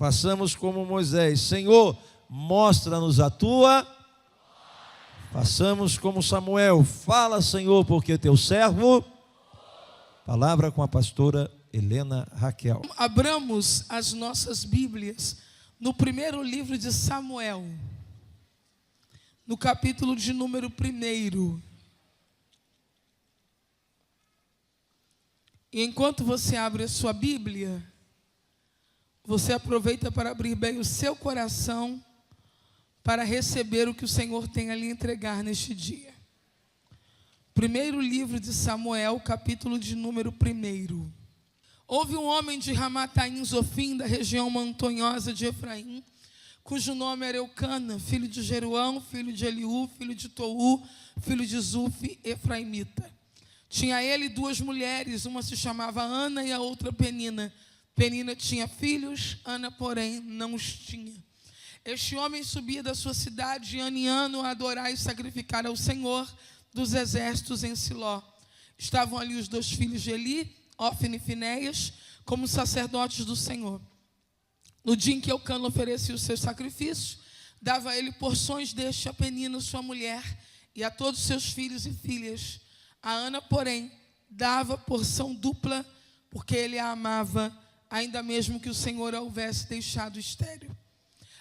Façamos como Moisés. Senhor, mostra-nos a tua. Façamos como Samuel. Fala, Senhor, porque teu servo. Palavra com a pastora Helena Raquel. Abramos as nossas Bíblias no primeiro livro de Samuel, no capítulo de número 1. E enquanto você abre a sua Bíblia, você aproveita para abrir bem o seu coração para receber o que o Senhor tem a lhe entregar neste dia. Primeiro livro de Samuel, capítulo de número 1. Houve um homem de Ramataim Zofim, da região montanhosa de Efraim, cujo nome era Eucana, filho de Jeroão, filho de Eliú, filho de Tou, filho de Zufi, efraimita. Tinha ele 2 mulheres, uma se chamava Ana e a outra Penina. Penina tinha filhos, Ana, porém, não os tinha. Este homem subia da sua cidade de ano em ano a adorar e sacrificar ao Senhor dos exércitos em Siló. Estavam ali os 2 filhos de Eli, Ofne e Finéias, como sacerdotes do Senhor. No dia em que Eucana oferecia os seus sacrifícios, dava a ele porções deste a Penina, sua mulher, e a todos seus filhos e filhas. A Ana, porém, dava porção dupla, porque ele a amava, ainda mesmo que o Senhor a houvesse deixado estéril.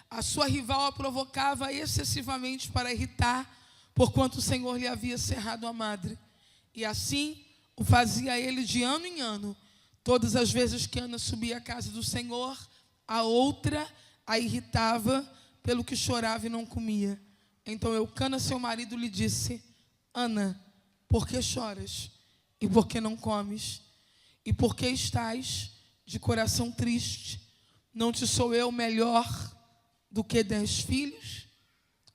A sua rival a provocava excessivamente para irritar, porquanto o Senhor lhe havia cerrado a madre. E assim o fazia ele de ano em ano. Todas as vezes que Ana subia à casa do Senhor, a outra a irritava, pelo que chorava e não comia. Então Eucana, seu marido, lhe disse: Ana, por que choras? E por que não comes? E por que estás de coração triste? Não te sou eu melhor do que 10 filhos?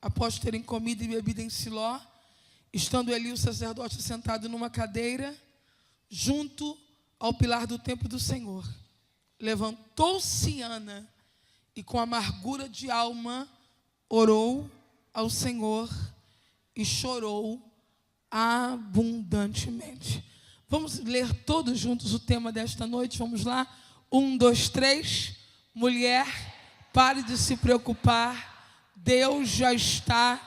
Após terem comido e bebido em Siló, estando ali o sacerdote sentado numa cadeira, junto ao pilar do templo do Senhor, levantou-se Ana e com amargura de alma orou ao Senhor e chorou abundantemente. Vamos ler todos juntos o tema desta noite. Vamos lá. 1, 2, 3. Mulher, pare de se preocupar. Deus já está.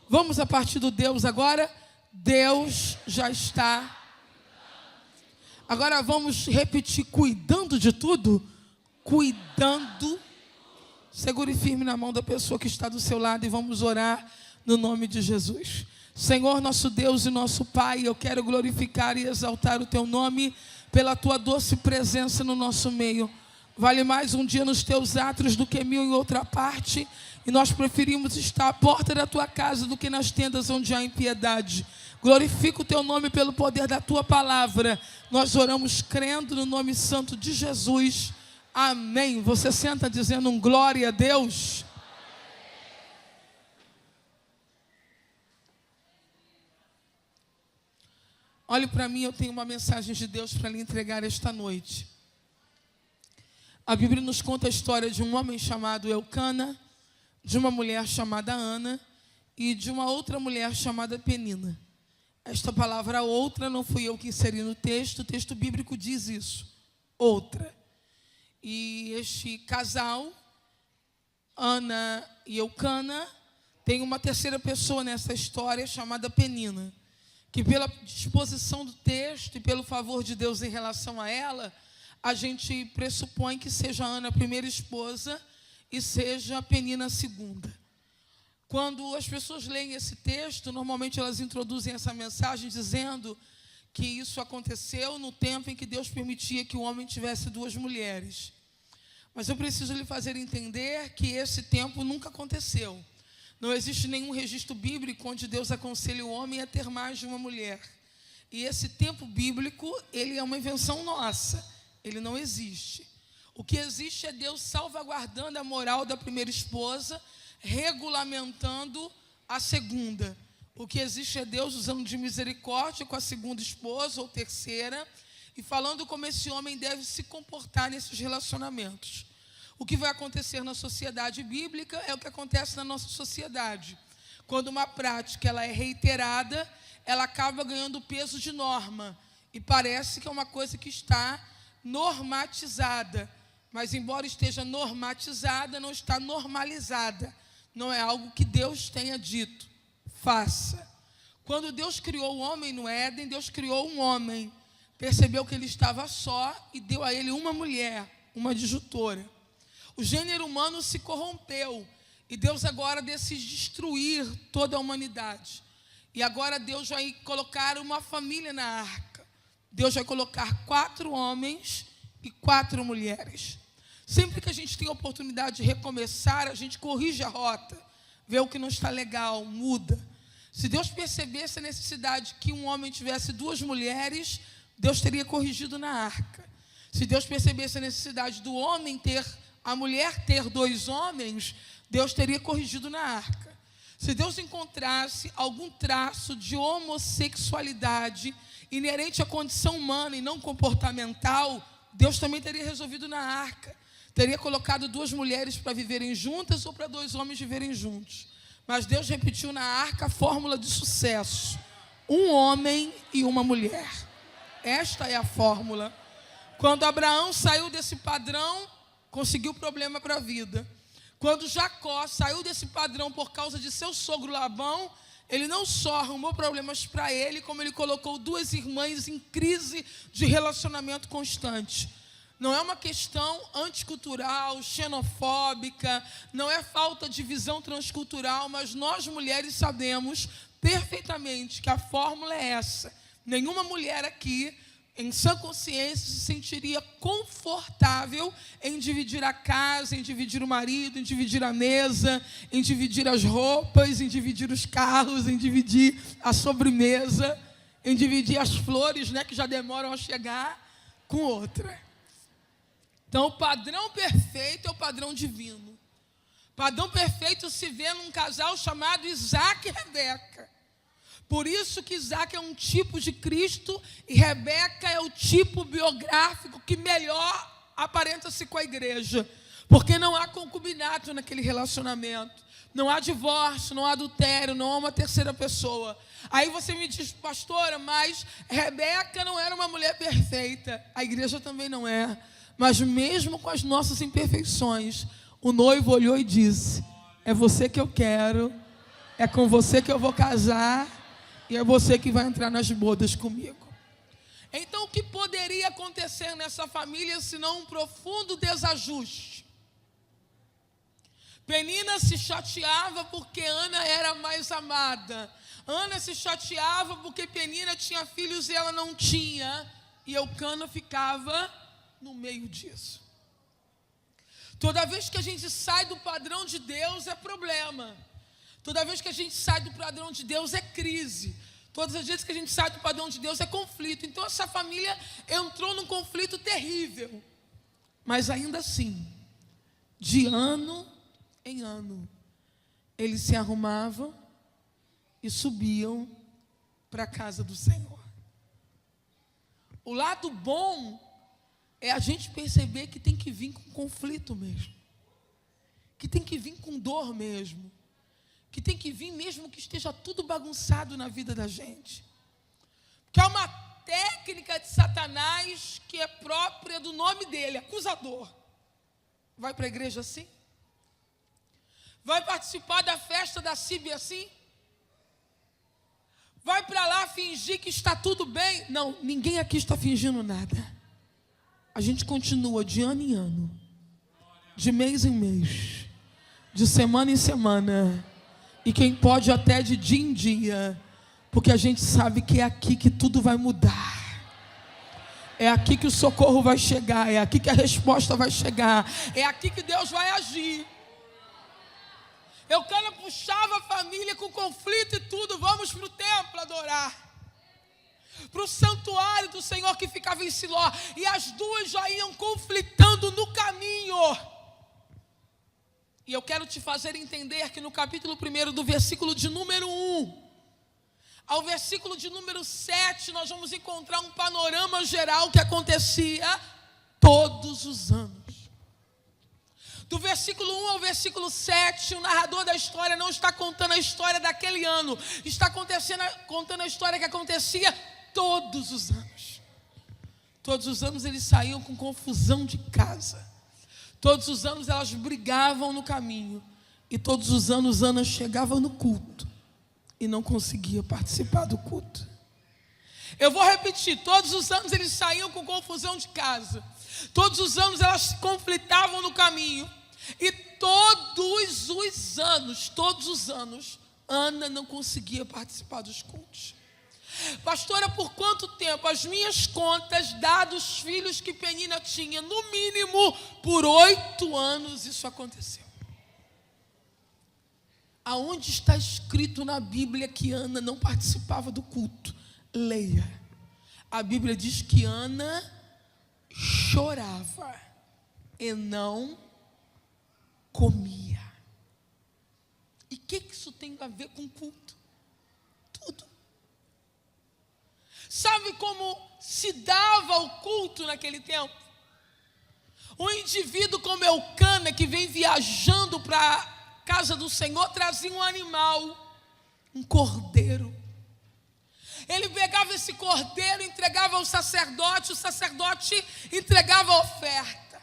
Vamos a partir do Deus agora. Deus já está. Agora vamos repetir: cuidando de tudo. Cuidando. Segure firme na mão da pessoa que está do seu lado e vamos orar no nome de Jesus. Senhor, nosso Deus e nosso Pai, eu quero glorificar e exaltar o Teu nome pela Tua doce presença no nosso meio. Vale mais um dia nos Teus átrios do que 1000 em outra parte, e nós preferimos estar à porta da Tua casa do que nas tendas onde há impiedade. Glorifica o Teu nome pelo poder da Tua palavra. Nós oramos crendo no nome santo de Jesus. Amém. Você senta dizendo um glória a Deus. Olhe para mim, eu tenho uma mensagem de Deus para lhe entregar esta noite. A Bíblia nos conta a história de um homem chamado Eucana, de uma mulher chamada Ana e de uma outra mulher chamada Penina. Esta palavra outra não fui eu que inseri no texto, o texto bíblico diz isso, outra. E este casal, Ana e Eucana, tem uma terceira pessoa nessa história chamada Penina, que pela disposição do texto e pelo favor de Deus em relação a ela, a gente pressupõe que seja a Ana a primeira esposa e seja a Penina a segunda. Quando as pessoas leem esse texto, normalmente elas introduzem essa mensagem dizendo que isso aconteceu no tempo em que Deus permitia que o homem tivesse 2 mulheres. Mas eu preciso lhe fazer entender que esse tempo nunca aconteceu. Não existe nenhum registro bíblico onde Deus aconselha o homem a ter mais de uma mulher. E esse tempo bíblico, ele é uma invenção nossa. Ele não existe. O que existe é Deus salvaguardando a moral da primeira esposa, regulamentando a segunda. O que existe é Deus usando de misericórdia com a segunda esposa ou terceira e falando como esse homem deve se comportar nesses relacionamentos. O que vai acontecer na sociedade bíblica é o que acontece na nossa sociedade. Quando uma prática ela é reiterada, ela acaba ganhando peso de norma. E parece que é uma coisa que está normatizada. Mas embora esteja normatizada, não está normalizada. Não é algo que Deus tenha dito. Faça. Quando Deus criou o homem no Éden, Deus criou um homem. Percebeu que ele estava só e deu a ele uma mulher, uma adjutora. O gênero humano se corrompeu. E Deus agora decide destruir toda a humanidade. E agora Deus vai colocar uma família na arca. Deus vai colocar 4 homens e 4 mulheres. Sempre que a gente tem a oportunidade de recomeçar, a gente corrige a rota, vê o que não está legal, muda. Se Deus percebesse a necessidade que um homem tivesse 2 mulheres, Deus teria corrigido na arca. Se Deus percebesse a necessidade do homem ter, a mulher ter 2 homens, Deus teria corrigido na arca. Se Deus encontrasse algum traço de homossexualidade inerente à condição humana e não comportamental, Deus também teria resolvido na arca. Teria colocado 2 mulheres para viverem juntas ou para 2 homens viverem juntos. Mas Deus repetiu na arca a fórmula de sucesso: um homem e uma mulher. Esta é a fórmula. Quando Abraão saiu desse padrão, conseguiu problema para a vida. Quando Jacó saiu desse padrão por causa de seu sogro Labão, ele não só arrumou problemas para ele, como ele colocou 2 irmãs em crise de relacionamento constante. Não é uma questão anticultural, xenofóbica, não é falta de visão transcultural, mas nós mulheres sabemos perfeitamente que a fórmula é essa. Nenhuma mulher aqui, em sã consciência, se sentiria confortável em dividir a casa, em dividir o marido, em dividir a mesa, em dividir as roupas, em dividir os carros, em dividir a sobremesa, em dividir as flores, que já demoram a chegar, com outra. Então, o padrão perfeito é o padrão divino. O padrão perfeito se vê num casal chamado Isaac e Rebeca. Por isso que Isaac é um tipo de Cristo e Rebeca é o tipo biográfico que melhor aparenta-se com a igreja. Porque não há concubinato naquele relacionamento. Não há divórcio, não há adultério, não há uma terceira pessoa. Aí você me diz, pastora, mas Rebeca não era uma mulher perfeita. A igreja também não é. Mas mesmo com as nossas imperfeições, o noivo olhou e disse: é você que eu quero, é com você que eu vou casar e é você que vai entrar nas bodas comigo. Então o que poderia acontecer nessa família senão um profundo desajuste? Penina se chateava porque Ana era mais amada. Ana se chateava porque Penina tinha filhos e ela não tinha. E Eucana ficava no meio disso. Toda vez que a gente sai do padrão de Deus é problema. Toda vez que a gente sai do padrão de Deus é crise. Todas as vezes que a gente sai do padrão de Deus é conflito. Então essa família entrou num conflito terrível. Mas ainda assim, de ano em ano, eles se arrumavam e subiam para a casa do Senhor. O lado bom é a gente perceber que tem que vir com conflito mesmo. Que tem que vir com dor mesmo. Que tem que vir mesmo que esteja tudo bagunçado na vida da gente. Porque é uma técnica de Satanás que é própria do nome dele, acusador. Vai para a igreja assim? Vai participar da festa da CIB assim? Vai para lá fingir que está tudo bem? Não, ninguém aqui está fingindo nada. A gente continua de ano em ano, de mês em mês, de semana em semana, e quem pode até de dia em dia, porque a gente sabe que é aqui que tudo vai mudar. É aqui que o socorro vai chegar, é aqui que a resposta vai chegar, é aqui que Deus vai agir. Eucana puxava a família com conflito e tudo, vamos para o templo adorar. Para o santuário do Senhor que ficava em Siló. E as duas já iam conflitando no caminho. E eu quero te fazer entender que no capítulo 1, do versículo de número 1 ao versículo de número 7, nós vamos encontrar um panorama geral que acontecia todos os anos. Do versículo 1 ao versículo 7, o narrador da história não está contando a história daquele ano. Está contando a história que acontecia todos os anos. Todos os anos eles saíam com confusão de casa. Todos os anos elas brigavam no caminho. E todos os anos Ana chegava no culto e não conseguia participar do culto. Eu vou repetir, todos os anos eles saíam com confusão de casa. Todos os anos elas se conflitavam no caminho. E todos os anos, Ana não conseguia participar dos cultos. Pastora, por quanto tempo? As minhas contas, dados os filhos que Penina tinha, no mínimo por 8 anos isso aconteceu. Aonde está escrito na Bíblia que Ana não participava do culto? Leia. A Bíblia diz que Ana chorava e não comia. E o que isso tem a ver com culto? Tudo. Sabe como se dava o culto naquele tempo? Um indivíduo como Eucana, que vem viajando para a casa do Senhor, trazia um animal, um cordeiro. Ele pegava esse cordeiro, entregava ao sacerdote, o sacerdote entregava a oferta.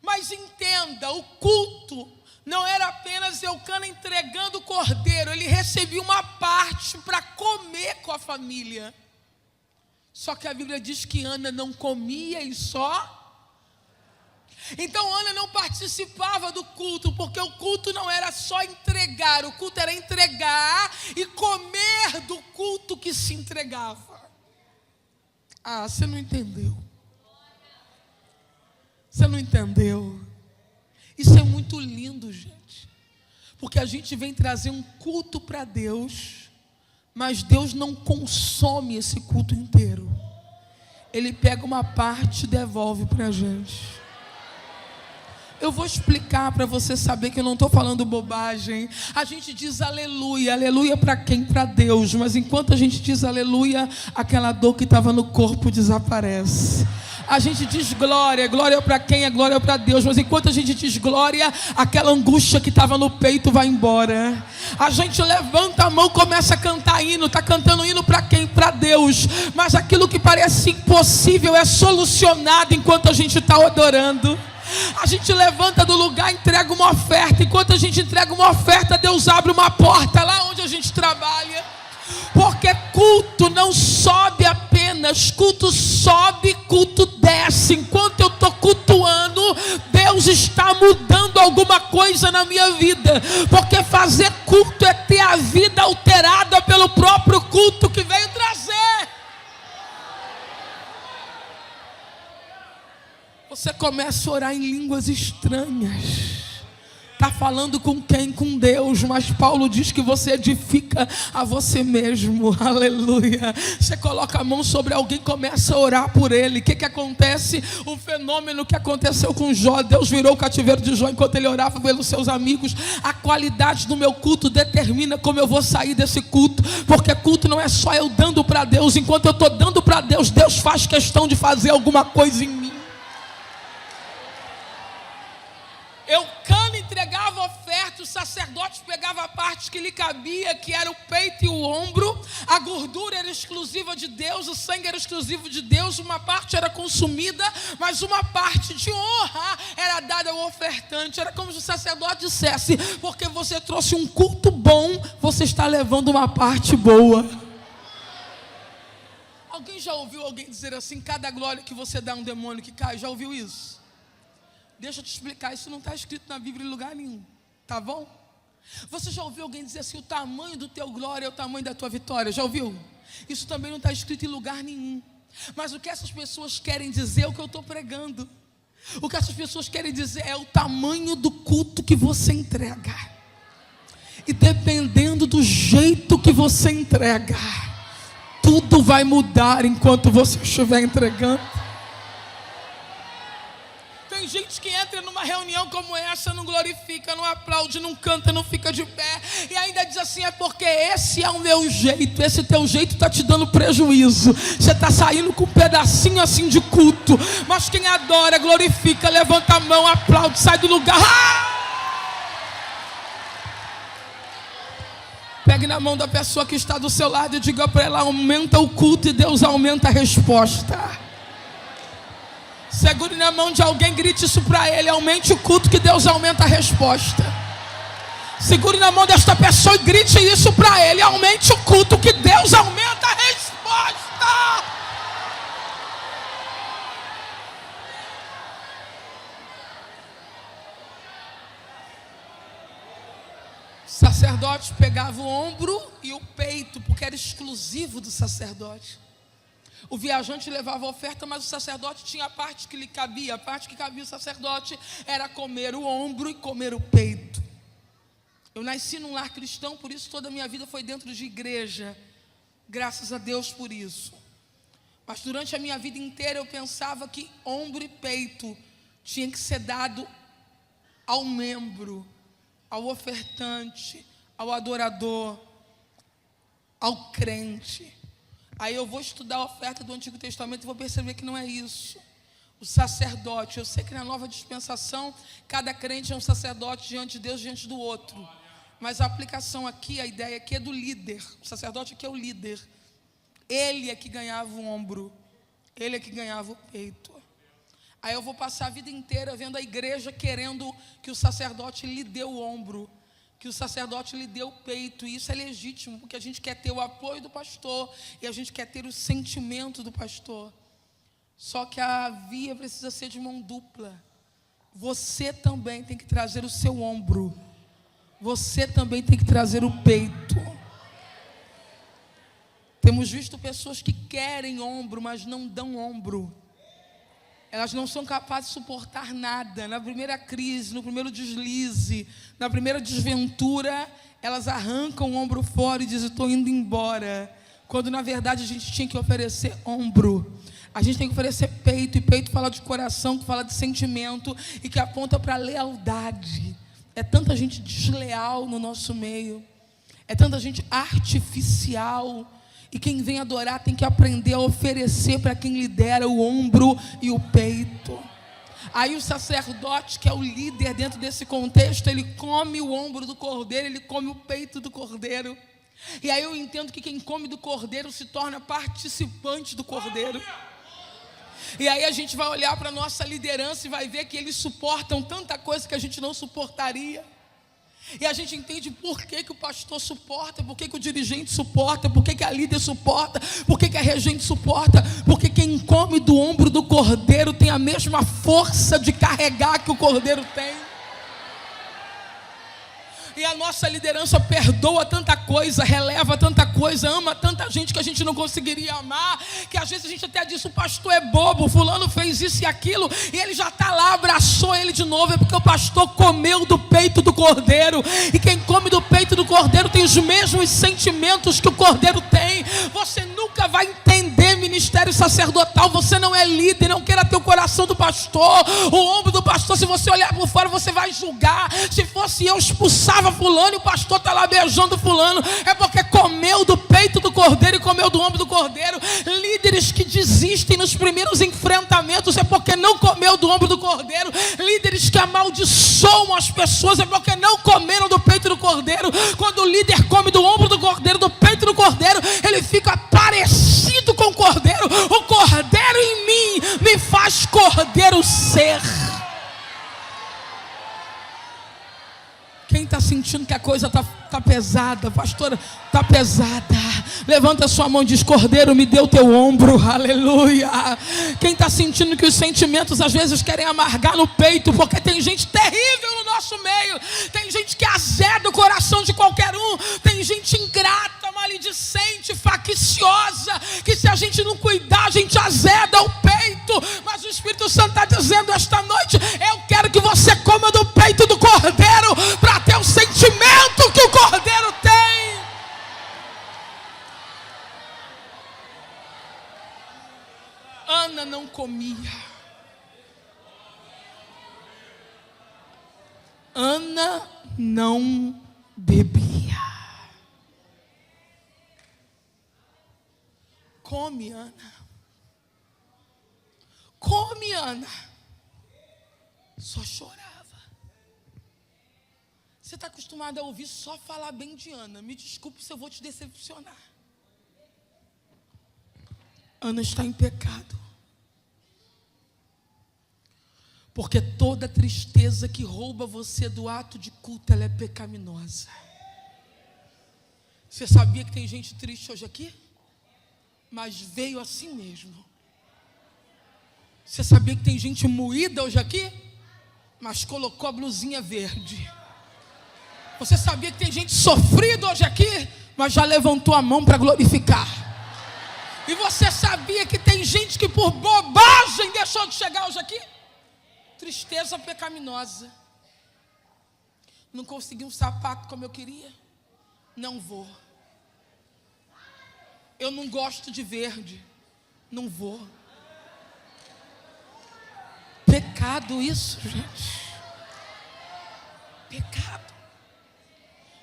Mas entenda, o culto não era apenas Eucana entregando o cordeiro, ele recebia uma parte para comer com a família. Só que a Bíblia diz que Ana não comia e só... Então Ana não participava do culto, porque o culto não era só entregar, o culto era entregar e comer do culto que se entregava. Ah, você não entendeu. Você não entendeu. Isso é muito lindo, gente, porque a gente vem trazer um culto para Deus, mas Deus não consome esse culto inteiro. Ele pega uma parte e devolve para a gente. Eu vou explicar para você saber que eu não estou falando bobagem. A gente diz aleluia. Aleluia para quem? Para Deus. Mas enquanto a gente diz aleluia, aquela dor que estava no corpo desaparece. A gente diz glória. Glória para quem? É glória para Deus. Mas enquanto a gente diz glória, aquela angústia que estava no peito vai embora. A gente levanta a mão, começa a cantar hino. Está cantando hino para quem? Para Deus. Mas aquilo que parece impossível é solucionado enquanto a gente está adorando. A gente levanta do lugar, entrega uma oferta. Enquanto a gente entrega uma oferta, Deus abre uma porta lá onde a gente trabalha. Porque culto não sobe apenas, culto sobe, culto desce. Enquanto eu estou cultuando, Deus está mudando alguma coisa na minha vida. Porque fazer culto é ter a vida alterada pelo próprio culto que veio trazer. Você começa a orar em línguas estranhas. Está falando com quem? Com Deus. Mas Paulo diz que você edifica a você mesmo. Aleluia. Você coloca a mão sobre alguém e começa a orar por ele. O que acontece? O fenômeno que aconteceu com Jó. Deus virou o cativeiro de Jó enquanto ele orava pelos seus amigos. A qualidade do meu culto determina como eu vou sair desse culto. Porque culto não é só eu dando para Deus. Enquanto eu estou dando para Deus, Deus faz questão de fazer alguma coisa em mim. Eucana entregava oferta, o sacerdote pegava a parte que lhe cabia, que era o peito e o ombro. A gordura era exclusiva de Deus, o sangue era exclusivo de Deus. Uma parte era consumida, mas uma parte de honra era dada ao ofertante. Era como se o sacerdote dissesse: porque você trouxe um culto bom, você está levando uma parte boa. Alguém já ouviu alguém dizer assim: cada glória que você dá a um demônio que cai? Já ouviu isso? Deixa eu te explicar, isso não está escrito na Bíblia em lugar nenhum, tá bom? Você já ouviu alguém dizer assim: o tamanho do teu glória é o tamanho da tua vitória? Já ouviu? Isso também não está escrito em lugar nenhum. Mas o que essas pessoas querem dizer é o que eu estou pregando. O que essas pessoas querem dizer é o tamanho do culto que você entrega. E dependendo do jeito que você entrega, tudo vai mudar enquanto você estiver entregando. Tem gente que entra numa reunião como essa, não glorifica, não aplaude, não canta, não fica de pé. E ainda diz assim: é porque esse é o meu jeito. Esse teu jeito está te dando prejuízo. Você está saindo com um pedacinho assim de culto. Mas quem adora, glorifica, levanta a mão, aplaude, sai do lugar. Pegue na mão da pessoa que está do seu lado e diga para ela: aumenta o culto e Deus aumenta a resposta. Segure na mão de alguém, grite isso para ele. Aumente o culto que Deus aumenta a resposta. Segure na mão desta pessoa e grite isso para ele. Aumente o culto que Deus aumenta a resposta. O sacerdote pegava o ombro e o peito, porque era exclusivo do sacerdote. O viajante levava a oferta, mas o sacerdote tinha a parte que lhe cabia. A parte que cabia o sacerdote era comer o ombro e comer o peito. Eu nasci num lar cristão, por isso toda a minha vida foi dentro de igreja. Graças a Deus por isso. Mas durante a minha vida inteira eu pensava que ombro e peito tinha que ser dado ao membro, ao ofertante, ao adorador, ao crente. Aí eu vou estudar a oferta do Antigo Testamento e vou perceber que não é isso. O sacerdote, eu sei que na nova dispensação, cada crente é um sacerdote diante de Deus, diante do outro. Mas a aplicação aqui, a ideia aqui é do líder. O sacerdote aqui é o líder. Ele é que ganhava o ombro. Ele é que ganhava o peito. Aí eu vou passar a vida inteira vendo a igreja querendo que o sacerdote lhe dê o ombro, que o sacerdote lhe dê o peito. E isso é legítimo, porque a gente quer ter o apoio do pastor e a gente quer ter o sentimento do pastor. Só que a via precisa ser de mão dupla. Você também tem que trazer o seu ombro. Você também tem que trazer o peito. Temos visto pessoas que querem ombro, mas não dão ombro. Elas não são capazes de suportar nada. Na primeira crise, no primeiro deslize, na primeira desventura, elas arrancam o ombro fora e dizem: estou indo embora. Quando na verdade a gente tinha que oferecer ombro. A gente tem que oferecer peito. E peito fala de coração, que fala de sentimento e que aponta para a lealdade. É tanta gente desleal no nosso meio. É tanta gente artificial. E quem vem adorar tem que aprender a oferecer para quem lidera o ombro e o peito. Aí o sacerdote, que é o líder dentro desse contexto, ele come o ombro do cordeiro, ele come o peito do cordeiro. E aí eu entendo que quem come do cordeiro se torna participante do cordeiro. E aí a gente vai olhar para a nossa liderança e vai ver que eles suportam tanta coisa que a gente não suportaria. E a gente entende por que o pastor suporta, por que o dirigente suporta, por que a líder suporta, por que a regente suporta. Porque quem come do ombro do cordeiro tem a mesma força de carregar que o cordeiro tem. E a nossa liderança perdoa tanta coisa, releva tanta coisa, ama tanta gente que a gente não conseguiria amar, que às vezes a gente até diz: o pastor é bobo, fulano fez isso e aquilo, e ele já está lá, abraçou ele de novo. É porque o pastor comeu do peito do cordeiro. E quem come do peito do cordeiro tem os mesmos sentimentos que o cordeiro tem. Você nunca vai entender ministério sacerdotal. Você não é líder, não queira ter o coração do pastor, o ombro do pastor. Se você olhar por fora, você vai julgar. Se fosse eu, expulsava fulano e o pastor está lá beijando fulano. É porque comeu do peito do cordeiro e comeu do ombro do cordeiro. Líderes que desistem nos primeiros enfrentamentos é porque não comeu do ombro do cordeiro. Líderes que amaldiçoam as pessoas é porque não comeram do peito do cordeiro. Quando o líder come do ombro do cordeiro, do peito do cordeiro, ele fica parecido com o cordeiro. O cordeiro em mim me faz cordeiro ser. Quem está sentindo que a coisa está pesada, pastora, está pesada, levanta a sua mão e diz: cordeiro, me dê o teu ombro, aleluia. Quem está sentindo que os sentimentos às vezes querem amargar no peito, porque tem gente terrível no nosso meio, tem gente que azeda o coração de qualquer um, tem gente ingrata, maledicente, facciosa, que se a gente não cuidar, a gente azeda o peito. Mas o Espírito Santo está dizendo esta noite: eu quero que você coma do peito do cordeiro, para ter o sentimento que o cordeiro tem. Ana não comia. Ana não bebia. Come, Ana. Come, Ana. Só chorava. Você está acostumado a ouvir só falar bem de Ana. Me desculpe se eu vou te decepcionar. Ana está em pecado. Porque toda tristeza que rouba você do ato de culto, ela é pecaminosa. Você sabia que tem gente triste hoje aqui? Mas veio assim mesmo. Você sabia que tem gente moída hoje aqui? Mas colocou a blusinha verde. Você sabia que tem gente sofrida hoje aqui? Mas já levantou a mão para glorificar. E você sabia que tem gente que por bobagem deixou de chegar hoje aqui? Tristeza pecaminosa. Não consegui um sapato como eu queria? Não vou. Eu não gosto de verde. Não vou. Pecado isso, gente. Pecado.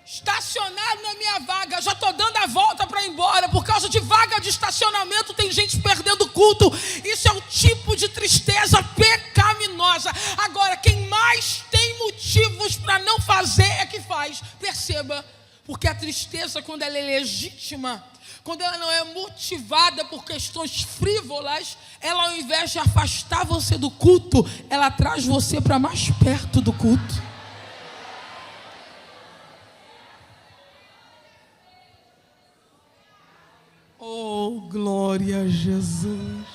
Estacionado na minha vaga, já estou dando a volta para ir embora. Por causa de vaga de estacionamento, tem gente perdendo o culto. Isso é um tipo de tristeza pecaminosa. Agora, quem mais tem motivos para não fazer é que faz. Perceba, porque a tristeza, quando ela é legítima, quando ela não é motivada por questões frívolas, ela, ao invés de afastar você do culto, ela traz você para mais perto do culto. Oh, glória a Jesus.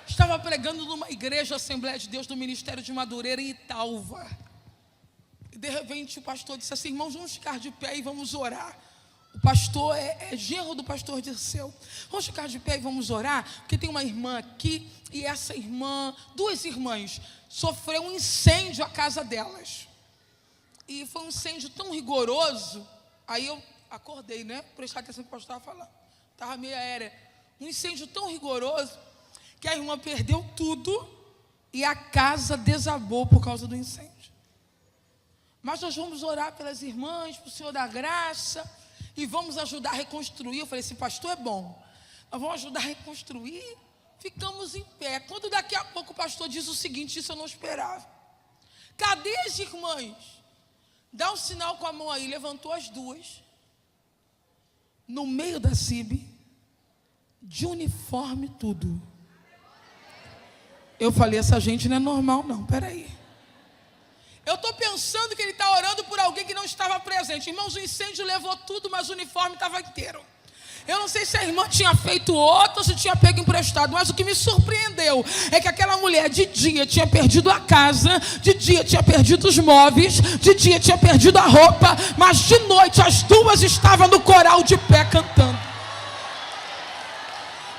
Estava pregando numa igreja Assembleia de Deus do Ministério de Madureira em Italva. E de repente o pastor disse assim: irmãos, vamos ficar de pé e vamos orar. O pastor é genro do pastor Dirceu. Vamos ficar de pé e vamos orar, porque tem uma irmã aqui, e essa irmã, duas irmãs, sofreu um incêndio à casa delas. E foi um incêndio tão rigoroso. Aí eu acordei, né? Prestar atenção no que o pastor estava falando. Estava meio aérea. Um incêndio tão rigoroso que a irmã perdeu tudo e a casa desabou por causa do incêndio. Mas nós vamos orar pelas irmãs, para o Senhor da graça, e vamos ajudar a reconstruir. Eu falei, esse pastor é bom. Nós vamos ajudar a reconstruir. Ficamos em pé. Quando daqui a pouco o pastor diz o seguinte, isso eu não esperava. Cadê as irmãs? Dá um sinal com a mão aí. Levantou as duas. No meio da CIB, de uniforme tudo. Eu falei, essa gente não é normal não, peraí. Eu estou pensando que ele está orando por alguém que não estava presente. Irmãos, o incêndio levou tudo, mas o uniforme estava inteiro. Eu não sei se a irmã tinha feito outro ou se tinha pego emprestado, mas o que me surpreendeu é que aquela mulher de dia tinha perdido a casa, de dia tinha perdido os móveis, de dia tinha perdido a roupa, mas de noite as duas estavam no coral de pé cantando.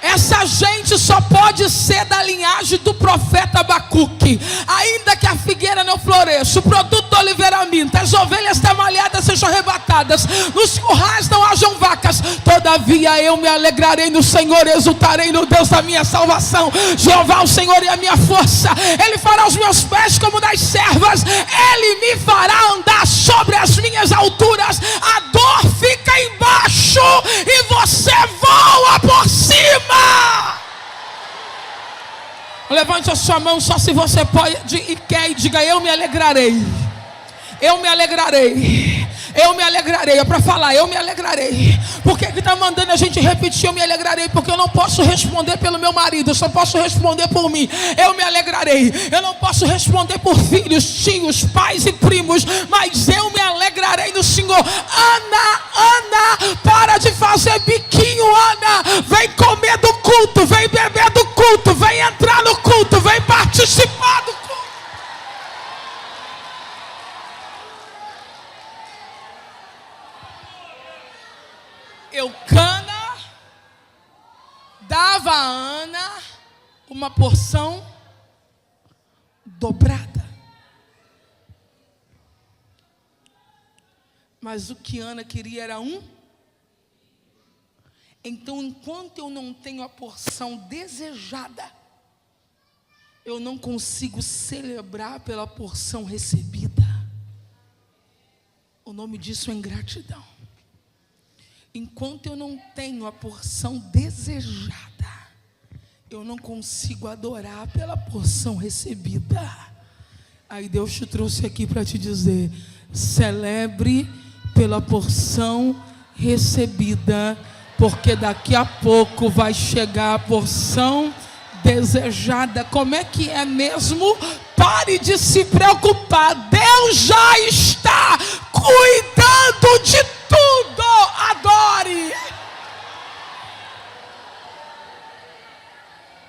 Essa gente só pode ser da linhagem do profeta Abacuque. Ainda que a figueira não floresça, o produto da oliveira minta, as ovelhas demalhadas sejam arrebatadas, nos currais não hajam vacas, todavia eu me alegrarei no Senhor, exultarei no Deus da minha salvação. Jeová, o Senhor, é a minha força. Ele fará os meus pés como das servas, Ele me fará andar sobre as minhas alturas. A dor fica embaixo e você voa por cima. Levante a sua mão só se você pode e quer, e diga: eu me alegrarei. Eu me alegrarei. Eu me alegrarei. É para falar, eu me alegrarei. Por que está mandando a gente repetir eu me alegrarei? Porque eu não posso responder pelo meu marido, eu só posso responder por mim. Eu me alegrarei. Eu não posso responder por filhos, tios, pais e primos, mas eu me alegrarei no Senhor. Ana, para de fazer biquinho, Ana. Vem comer do culto, vem beber do culto, vem entrar no culto, vem participar do culto. Eucana dava a Ana uma porção dobrada. Mas o que Ana queria era um. Então, enquanto eu não tenho a porção desejada, eu não consigo celebrar pela porção recebida. O nome disso é ingratidão. Enquanto eu não tenho a porção desejada, eu não consigo adorar pela porção recebida. Aí Deus te trouxe aqui para te dizer: celebre pela porção recebida, porque daqui a pouco vai chegar a porção desejada. Como é que é mesmo? Pare de se preocupar. Deus já está cuidando de tudo. Adore.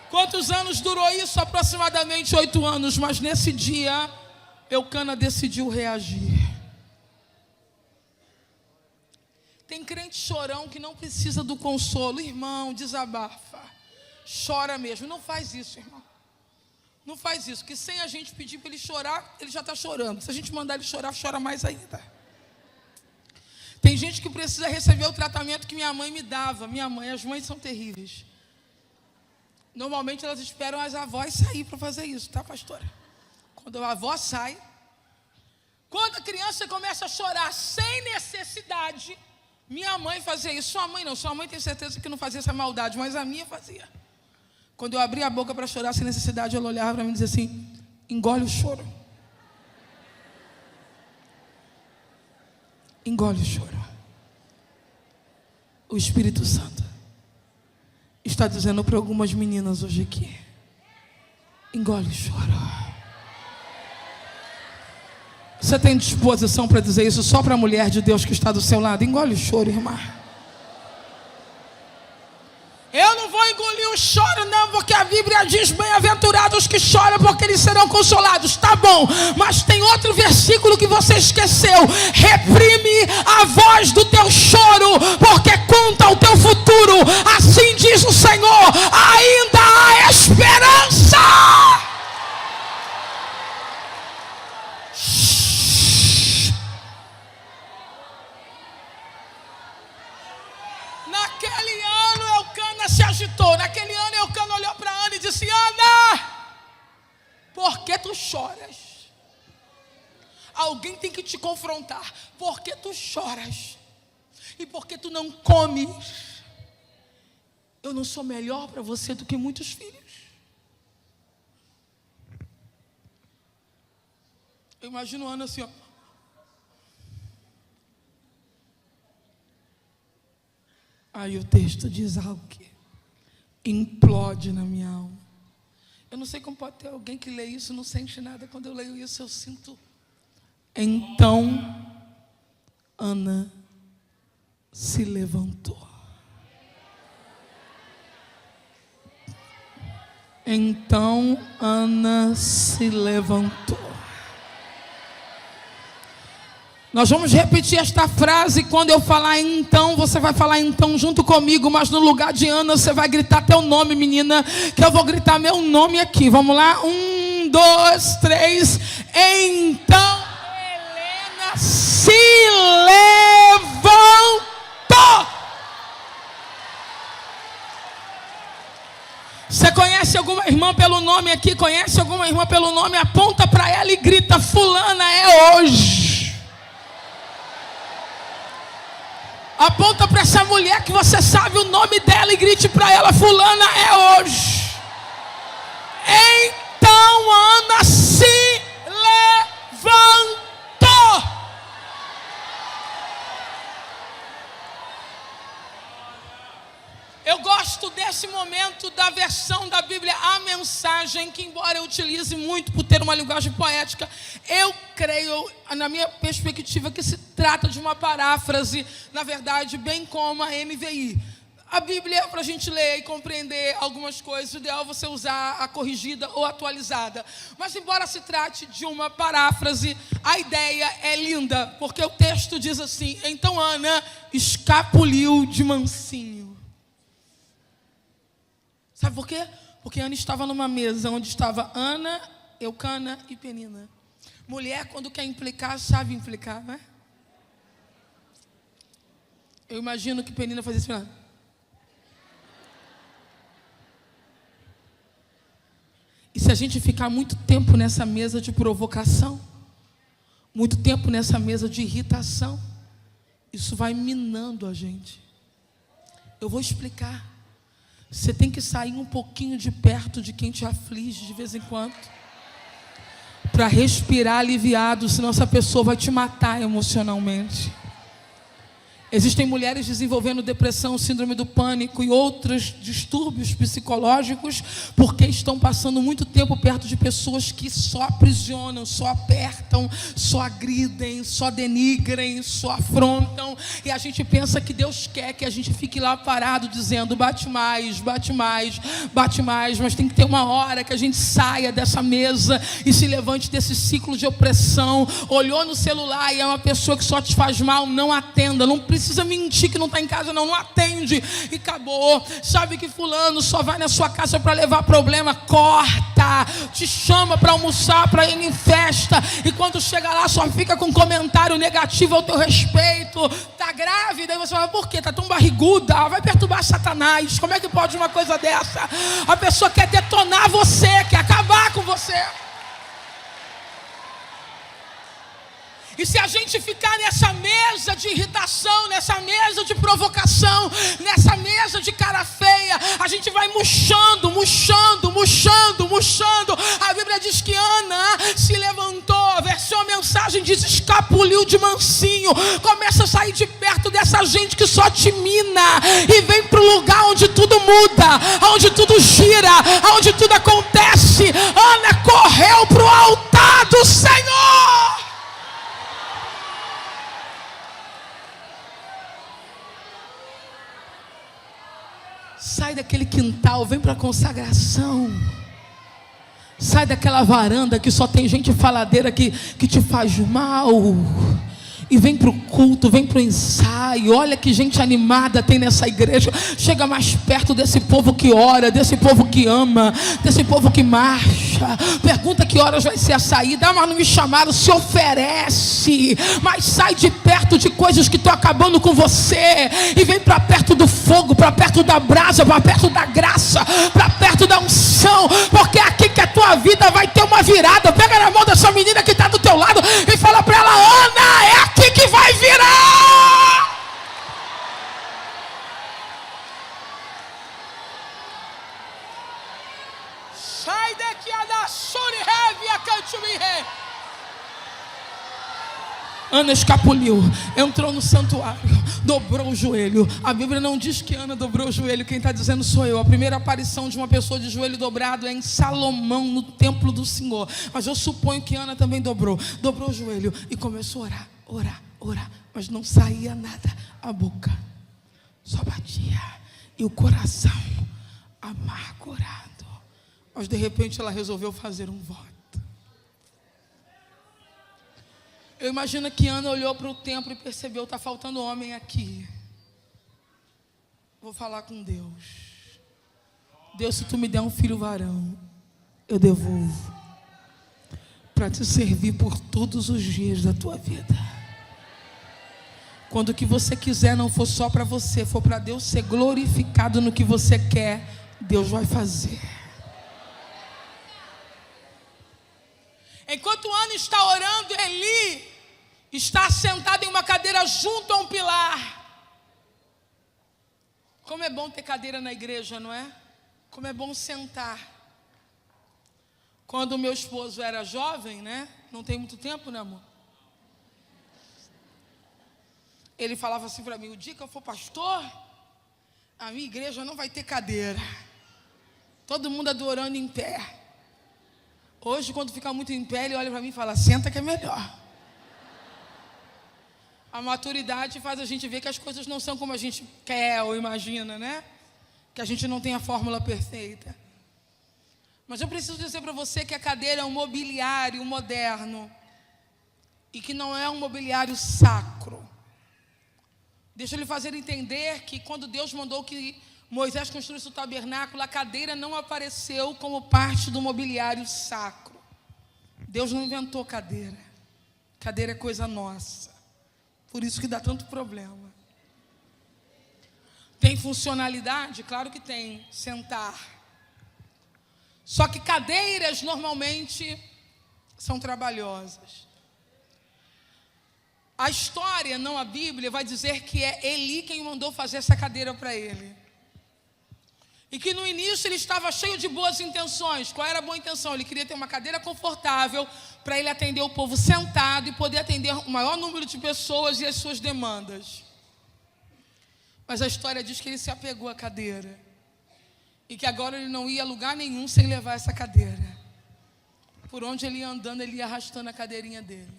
Quantos anos durou isso? Aproximadamente 8 anos. Mas nesse dia, Eucana decidiu reagir. Tem crente chorão que não precisa do consolo. Irmão, desabafa. Chora mesmo. Não faz isso, irmão. Não faz isso. Que sem a gente pedir para ele chorar, ele já está chorando. Se a gente mandar ele chorar, chora mais ainda. Tem gente que precisa receber o tratamento que minha mãe me dava. Minha mãe, as mães são terríveis. Normalmente elas esperam as avós sair para fazer isso, tá, pastora? Quando a avó sai, quando a criança começa a chorar sem necessidade, minha mãe fazia isso. Sua mãe não, sua mãe tem certeza que não fazia essa maldade, mas a minha fazia. Quando eu abria a boca para chorar sem necessidade, ela olhava para mim e dizia assim: engole o choro. Engole o choro. O Espírito Santo está dizendo para algumas meninas hoje aqui: engole o choro. Você tem disposição para dizer isso só para a mulher de Deus que está do seu lado? Engole o choro, irmã. Eu não vou engolir o choro não, porque a Bíblia diz: bem-aventurados que choram, porque eles serão consolados. Tá bom, mas tem outro versículo que você esqueceu: reprime a voz do teu choro, porque conta o teu futuro. Assim diz o Senhor: ainda há esperança. Naquele ano Eucana se agitou. Naquele ano Eucana olhou para Ana e disse: Ana, por que tu choras? Alguém tem que te confrontar. Por que tu choras? E por que tu não comes? Eu não sou melhor para você do que muitos filhos. Eu imagino Ana assim, ó. Aí o texto diz algo que implode na minha alma. Eu não sei como pode ter alguém que lê isso e não sente nada. Quando eu leio isso, eu sinto. Então, Ana se levantou. Então, Ana se levantou. Nós vamos repetir esta frase. Quando eu falar então, você vai falar então junto comigo. Mas no lugar de Ana, você vai gritar teu nome, menina. Que eu vou gritar meu nome aqui. Vamos lá? 1, 2, 3. Então Helena se levantou. Você conhece alguma irmã pelo nome aqui? Conhece alguma irmã pelo nome? Aponta para ela e grita: fulana, é hoje. Aponta para essa mulher que você sabe o nome dela e grite para ela: fulana, é hoje. Então Ana se levantou. Eu gosto desse momento da versão da Bíblia, a Mensagem, que embora eu utilize muito por ter uma linguagem poética, eu creio, na minha perspectiva, que se trata de uma paráfrase, na verdade, bem como a NVI. A Bíblia, para a gente ler e compreender algumas coisas, o ideal é você usar a corrigida ou atualizada. Mas embora se trate de uma paráfrase, a ideia é linda, porque o texto diz assim: então Ana escapuliu de mansinho. Sabe por quê? Porque Ana estava numa mesa onde estava Ana, Eucana e Penina. Mulher, quando quer implicar, sabe implicar, não é? Eu imagino que Penina fazia assim. E se a gente ficar muito tempo nessa mesa de provocação, muito tempo nessa mesa de irritação, isso vai minando a gente. Eu vou explicar. Você tem que sair um pouquinho de perto de quem te aflige de vez em quando, para respirar aliviado, senão essa pessoa vai te matar emocionalmente. Existem mulheres desenvolvendo depressão, síndrome do pânico e outros distúrbios psicológicos porque estão passando muito tempo perto de pessoas que só aprisionam, só apertam, só agridem, só denigrem, só afrontam. E a gente pensa que Deus quer que a gente fique lá parado dizendo bate mais, bate mais, bate mais. Mas tem que ter uma hora que a gente saia dessa mesa e se levante desse ciclo de opressão. Olhou no celular e é uma pessoa que só te faz mal, não atenda. Não precisa mentir que não está em casa, não atende e acabou. Sabe que fulano só vai na sua casa para levar problema, corta. Te chama para almoçar, para ir em festa, e quando chega lá só fica com comentário negativo ao teu respeito. Tá grávida, e você fala, por quê? Tá tão barriguda, vai perturbar Satanás. Como é que pode uma coisa dessa? A pessoa quer detonar você, quer acabar com você. E se a gente ficar nessa mesa de irritação, nessa mesa de provocação, nessa mesa de cara feia, a gente vai murchando, murchando, murchando, murchando. A Bíblia diz que Ana se levantou, versou a mensagem, diz, escapuliu de mansinho. Começa a sair de perto dessa gente que só te mina e vem para o lugar onde tudo muda, onde tudo gira, onde tudo acontece. Ana correu para o altar do Senhor. Sai daquele quintal, vem para a consagração. Sai daquela varanda que só tem gente faladeira que te faz mal. E vem para o culto, vem para o ensaio. Olha que gente animada tem nessa igreja. Chega mais perto desse povo que ora, desse povo que ama, desse povo que marcha. Pergunta que horas vai ser a saída. Mas não me chamaram, se oferece. Mas sai de perto de coisas que estão acabando com você. E vem para perto do fogo, para perto da brasa, para perto da graça, para perto da unção. Porque é aqui que a tua vida vai ter uma virada. Pega na mão dessa menina que está do teu lado e fala para ela, Ana, é aqui que vai virar. Sai daqui a da Suri a Cantumire. Ana escapuliu, entrou no santuário, dobrou o joelho. A Bíblia não diz que Ana dobrou o joelho, quem está dizendo sou eu. A primeira aparição de uma pessoa de joelho dobrado é em Salomão, no templo do Senhor. Mas eu suponho que Ana também dobrou o joelho e começou a orar, orar, orar. Mas não saía nada, a boca só batia e o coração amargurado. Mas de repente ela resolveu fazer um voto. Eu imagino que Ana olhou para o templo e percebeu, está faltando homem aqui. Vou falar com Deus. Deus, se tu me der um filho varão, eu devolvo para te servir por todos os dias da tua vida. Quando o que você quiser não for só para você, for para Deus ser glorificado no que você quer, Deus vai fazer. Enquanto Ana está orando, Eli está sentado em uma cadeira junto a um pilar. Como é bom ter cadeira na igreja, não é? Como é bom sentar. Quando o meu esposo era jovem, né? Não tem muito tempo, né, amor? Ele falava assim para mim, o dia que eu for pastor, a minha igreja não vai ter cadeira. Todo mundo adorando em pé. Hoje, quando fica muito em pé, ele olha para mim e fala, senta que é melhor. A maturidade faz a gente ver que as coisas não são como a gente quer ou imagina, né? Que a gente não tem a fórmula perfeita. Mas eu preciso dizer para você que a cadeira é um mobiliário moderno e que não é um mobiliário sacro. Deixa eu lhe fazer entender que quando Deus mandou que Moisés construísse o tabernáculo, a cadeira não apareceu como parte do mobiliário sacro. Deus não inventou cadeira. Cadeira é coisa nossa. Por isso que dá tanto problema. Tem funcionalidade? Claro que tem. Sentar. Só que cadeiras normalmente são trabalhosas. A história, não a Bíblia, vai dizer que é Eli quem mandou fazer essa cadeira para ele. E que no início ele estava cheio de boas intenções. Qual era a boa intenção? Ele queria ter uma cadeira confortável para ele atender o povo sentado e poder atender o maior número de pessoas e as suas demandas. Mas a história diz que ele se apegou à cadeira. E que agora ele não ia a lugar nenhum sem levar essa cadeira. Por onde ele ia andando, ele ia arrastando a cadeirinha dele.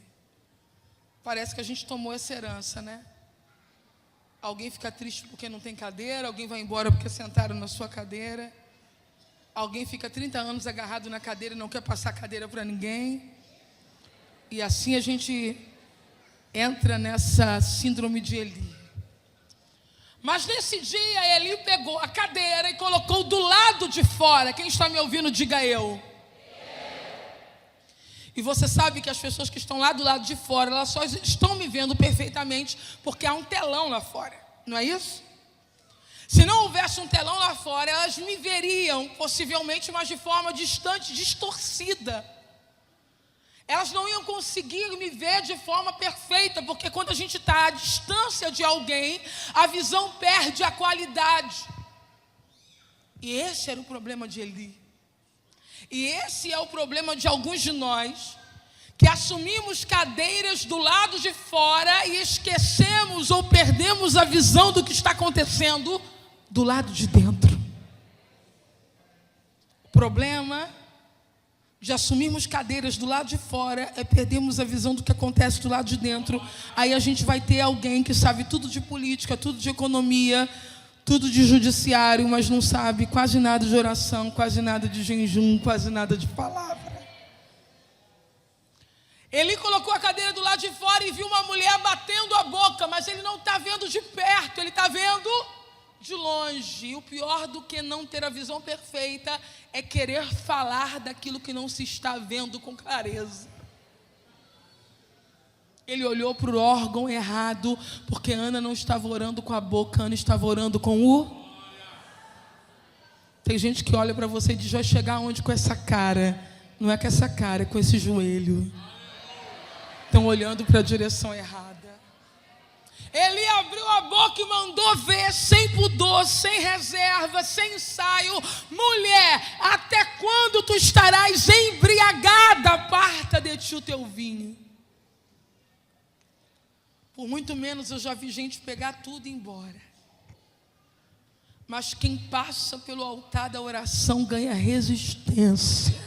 Parece que a gente tomou essa herança, né? Alguém fica triste porque não tem cadeira, alguém vai embora porque sentaram na sua cadeira. Alguém fica 30 anos agarrado na cadeira e não quer passar a cadeira para ninguém. E assim a gente entra nessa síndrome de Eli. Mas nesse dia Eli pegou a cadeira e colocou do lado de fora. Quem está me ouvindo, diga eu. E você sabe que as pessoas que estão lá do lado de fora, elas só estão me vendo perfeitamente porque há um telão lá fora, não é isso? Se não houvesse um telão lá fora, elas me veriam possivelmente, mas de forma distante, distorcida. Elas não iam conseguir me ver de forma perfeita, porque quando a gente está à distância de alguém, a visão perde a qualidade. E esse era o problema de Eli. E esse é o problema de alguns de nós, que assumimos cadeiras do lado de fora e esquecemos ou perdemos a visão do que está acontecendo do lado de dentro. O problema de assumirmos cadeiras do lado de fora é perdermos a visão do que acontece do lado de dentro. Aí a gente vai ter alguém que sabe tudo de política, tudo de economia, tudo de judiciário, mas não sabe quase nada de oração, quase nada de jejum, quase nada de palavra. Ele colocou a cadeira do lado de fora e viu uma mulher batendo a boca, mas ele não está vendo de perto, ele está vendo de longe. E o pior do que não ter a visão perfeita é querer falar daquilo que não se está vendo com clareza. Ele olhou para o órgão errado, porque Ana não estava orando com a boca, Ana estava orando com o... Tem gente que olha para você e diz, vai chegar onde com essa cara? Não é com essa cara, é com esse joelho. Estão olhando para a direção errada. Ele abriu a boca e mandou ver, sem pudor, sem reserva, sem ensaio. Mulher, até quando tu estarás embriagada? Aparta de ti o teu vinho. Por muito menos eu já vi gente pegar tudo e ir embora. Mas quem passa pelo altar da oração ganha resistência.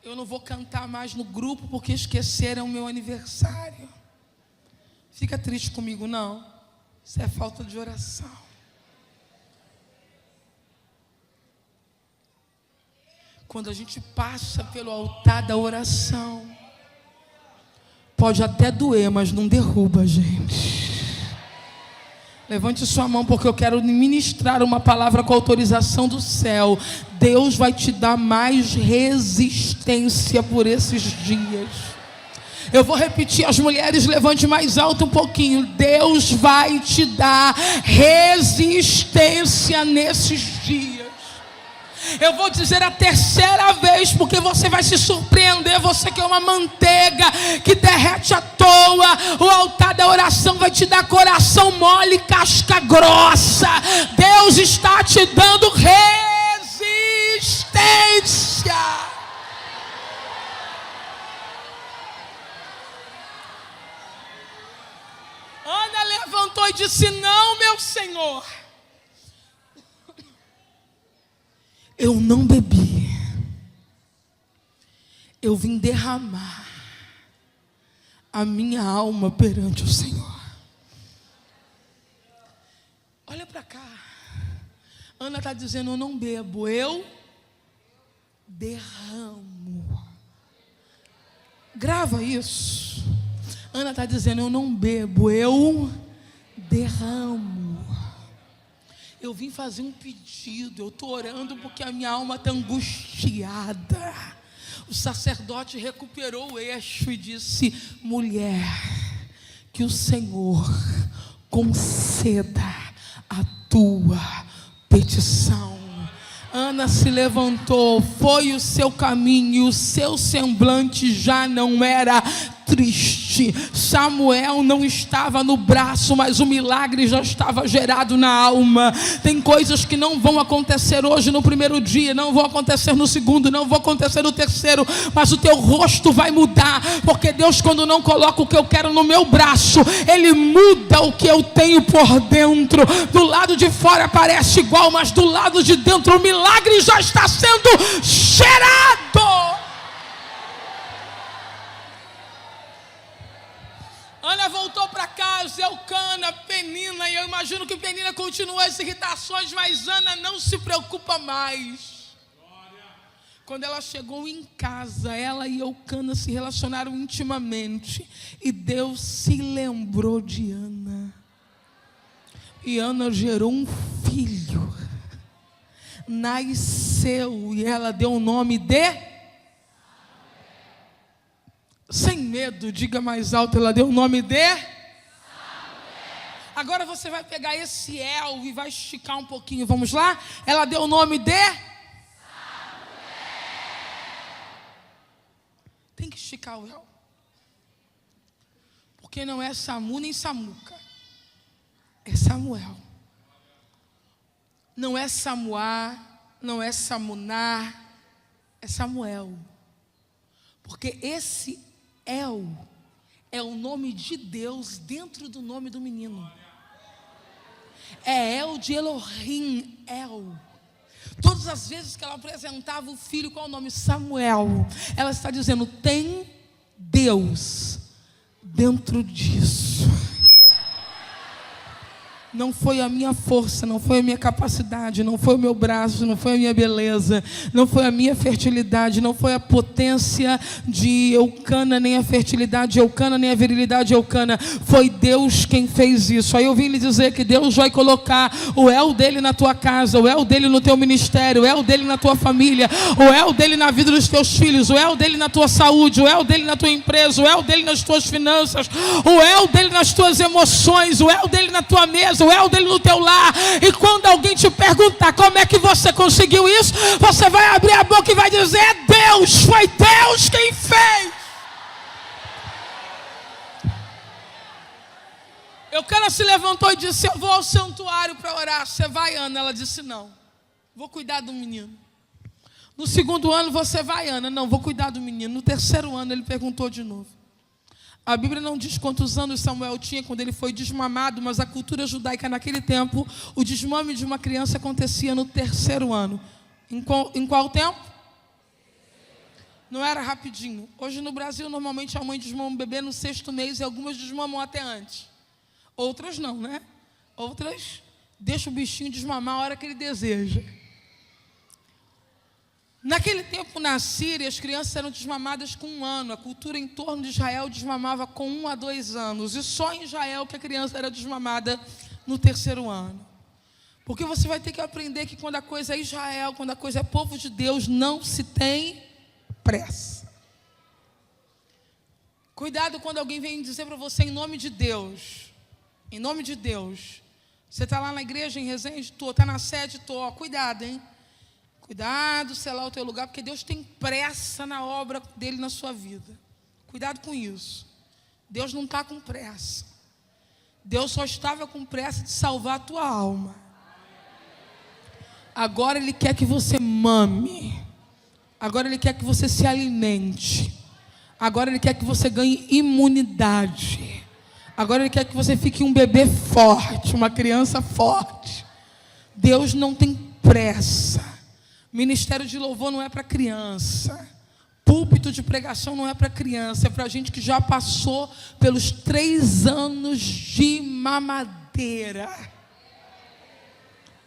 Eu não vou cantar mais no grupo porque esqueceram o meu aniversário. Fica triste comigo, não. Isso é falta de oração. Quando a gente passa pelo altar da oração, pode até doer, mas não derruba, gente. Levante sua mão, porque eu quero ministrar uma palavra com autorização do céu. Deus vai te dar mais resistência por esses dias. Eu vou repetir, as mulheres, levante mais alto um pouquinho. Deus vai te dar resistência nesses dias. Eu vou dizer a terceira vez, porque você vai se surpreender. Você que é uma manteiga que derrete à toa, o altar da oração vai te dar coração mole e casca grossa. Deus está te dando resistência. Ana levantou e disse, não, meu Senhor, eu não bebi, eu vim derramar a minha alma perante o Senhor. Olha para cá, Ana está dizendo, eu não bebo, eu derramo. Grava isso. Ana está dizendo, eu não bebo, eu derramo. Eu vim fazer um pedido, eu estou orando porque a minha alma está angustiada. O sacerdote recuperou o eixo e disse, mulher, que o Senhor conceda a tua petição. Ana se levantou, foi o seu caminho, o seu semblante já não era triste. Samuel não estava no braço, mas o milagre já estava gerado na alma. Tem coisas que não vão acontecer hoje no primeiro dia, não vão acontecer no segundo, não vão acontecer no terceiro, mas o teu rosto vai mudar, porque Deus, quando não coloca o que eu quero no meu braço, Ele muda o que eu tenho por dentro. Do lado de fora parece igual, mas do lado de dentro o milagre já está sendo gerado. Ana voltou para casa, Eucana, Penina, e eu imagino que Penina continua as irritações, mas Ana não se preocupa mais. Quando ela chegou em casa, ela e Eucana se relacionaram intimamente, e Deus se lembrou de Ana. E Ana gerou um filho, nasceu, e ela deu o nome de... Sem medo, diga mais alto, ela deu o nome de... Agora você vai pegar esse El e vai esticar um pouquinho, vamos lá? Ela deu o nome de... Tem que esticar o El, porque não é Samu nem Samuca, é Samuel. Não é Samuá, não é Samuná, é Samuel. Porque esse El é o nome de Deus dentro do nome do menino. É El de Elohim, El. Todas as vezes que ela apresentava o filho, qual é o nome? Samuel. Ela está dizendo, tem Deus dentro disso. Não foi a minha força, não foi a minha capacidade, não foi o meu braço, não foi a minha beleza, não foi a minha fertilidade, não foi a potência de Eucana, nem a fertilidade de Eucana, nem a virilidade de Eucana. Foi Deus quem fez isso. Aí eu vim lhe dizer que Deus vai colocar o El dele na tua casa, o El dele no teu ministério, o El dele na tua família, o El dele na vida dos teus filhos, o El dele na tua saúde, o El dele na tua empresa, o El dele nas tuas finanças, o El dele nas tuas emoções, o El dele na tua mesa, o El dele no teu lar. E quando alguém te perguntar como é que você conseguiu isso, você vai abrir a boca e vai dizer, é Deus, foi Deus quem fez. Eucana se levantou e disse, eu vou ao santuário para orar. Você vai, Ana? Ela disse, não, vou cuidar do menino. No segundo ano, você vai, Ana? Não, vou cuidar do menino. No terceiro ano, ele perguntou de novo. A Bíblia não diz quantos anos Samuel tinha quando ele foi desmamado, mas a cultura judaica naquele tempo, o desmame de uma criança acontecia no terceiro ano. Em qual tempo? Não era rapidinho. Hoje no Brasil, normalmente a mãe desmama um bebê no sexto mês e algumas desmamam até antes. Outras não, né? Outras deixam o bichinho desmamar a hora que ele deseja. Naquele tempo, na Síria, as crianças eram desmamadas com 1 ano. A cultura em torno de Israel desmamava com 1 a 2 anos. E só em Israel que a criança era desmamada no terceiro ano. Porque você vai ter que aprender que quando a coisa é Israel, quando a coisa é povo de Deus, não se tem pressa. Cuidado quando alguém vem dizer para você em nome de Deus. Em nome de Deus. Você está lá na igreja em Resende? Estou. Está na sede? Estou. Cuidado, hein? Cuidado, selar o teu lugar, porque Deus tem pressa na obra dele na sua vida. Cuidado com isso. Deus não está com pressa. Deus só estava com pressa de salvar a tua alma. Agora Ele quer que você mame. Agora Ele quer que você se alimente. Agora Ele quer que você ganhe imunidade. Agora Ele quer que você fique um bebê forte, uma criança forte. Deus não tem pressa. Ministério de louvor não é para criança. Púlpito de pregação não é para criança. É para gente que já passou pelos 3 anos de mamadeira.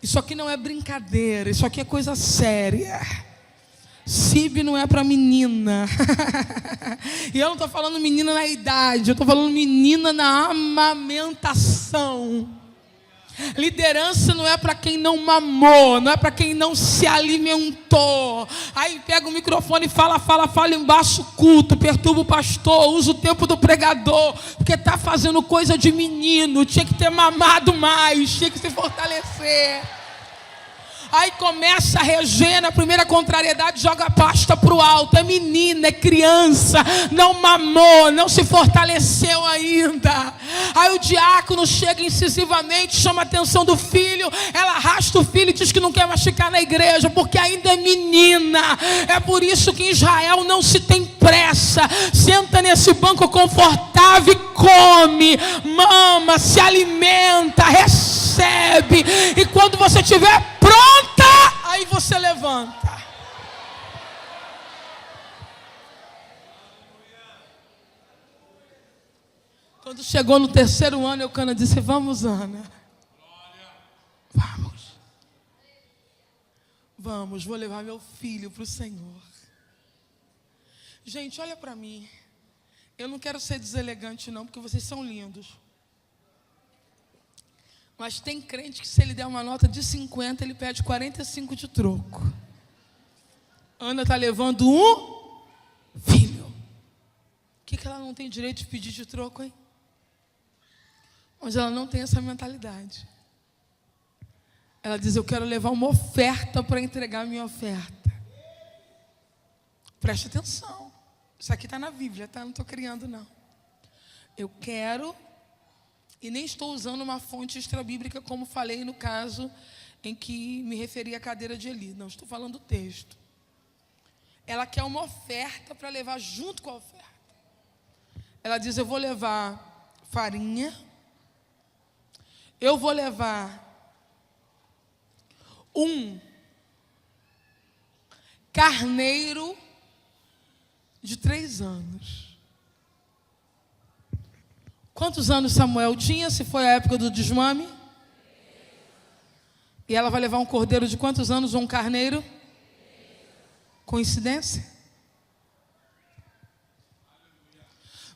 Isso aqui não é brincadeira. Isso aqui é coisa séria. CIB não é para menina. E eu não estou falando menina na idade. Eu estou falando menina na amamentação. Liderança não é para quem não mamou, não é para quem não se alimentou. Aí pega o microfone e fala embaixo culto, perturba o pastor, usa o tempo do pregador, porque está fazendo coisa de menino, tinha que ter mamado mais, tinha que se fortalecer. Aí começa a reger, na primeira contrariedade, joga a pasta para o alto. É menina, é criança, não mamou, não se fortaleceu ainda. Aí o diácono chega incisivamente, chama a atenção do filho. Ela arrasta o filho e diz que não quer mais ficar na igreja, porque ainda é menina. É por isso que em Israel não se tem pressa. Senta nesse banco confortável e come, mama, se alimenta, recebe. E quando você estiver pronta, aí você levanta. Quando chegou no 3º ano, Eucana disse: vamos, Ana. Vamos, vou levar meu filho para o Senhor. Gente, olha para mim. Eu não quero ser deselegante não, porque vocês são lindos. Mas tem crente que se ele der uma nota de 50, ele pede 45 de troco. Ana está levando um filho. O que ela não tem direito de pedir de troco, hein? Mas ela não tem essa mentalidade. Ela diz: eu quero levar uma oferta para entregar a minha oferta. Preste atenção. Isso aqui está na Bíblia, tá? Não estou criando, não. Eu quero, e nem estou usando uma fonte extrabíblica, como falei no caso em que me referi à cadeira de Eli. Não, estou falando do texto. Ela quer uma oferta para levar junto com a oferta. Ela diz: eu vou levar farinha, eu vou levar um carneiro de 3 anos. Quantos anos Samuel tinha, se foi a época do desmame? E ela vai levar um cordeiro de quantos anos ou um carneiro? Coincidência?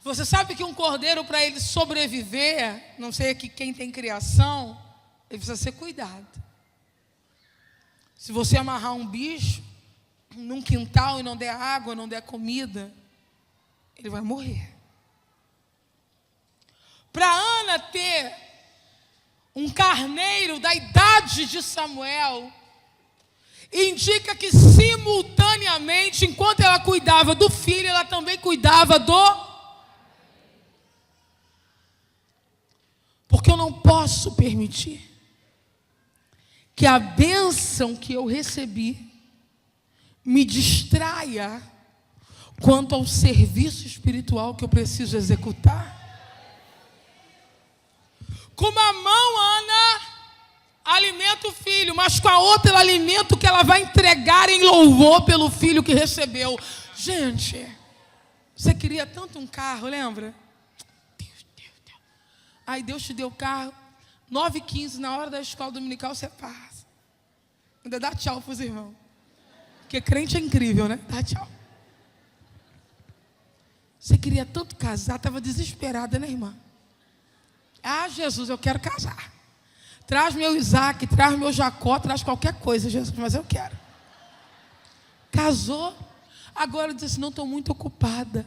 Você sabe que um cordeiro, para ele sobreviver, não sei aqui quem tem criação, ele precisa ser cuidado. Se você amarrar um bicho num quintal e não der água, não der comida, ele vai morrer. Para Ana ter um carneiro da idade de Samuel, indica que simultaneamente, enquanto ela cuidava do filho, ela também cuidava do... Porque eu não posso permitir que a bênção que eu recebi me distraia quanto ao serviço espiritual que eu preciso executar. Com uma mão, Ana alimenta o filho, mas com a outra ela alimenta o que ela vai entregar em louvor pelo filho que recebeu. Gente, você queria tanto um carro, lembra? Deus. Aí Deus te deu o carro, 9h15, na hora da escola dominical você passa. Ainda dá tchau para os irmãos. Porque crente é incrível, né? Dá tchau. Você queria tanto casar, estava desesperada, né, irmã? Ah, Jesus, eu quero casar. Traz meu Isaac, traz meu Jacó, traz qualquer coisa, Jesus, mas eu quero. Casou. Agora disse assim: não, estou muito ocupada.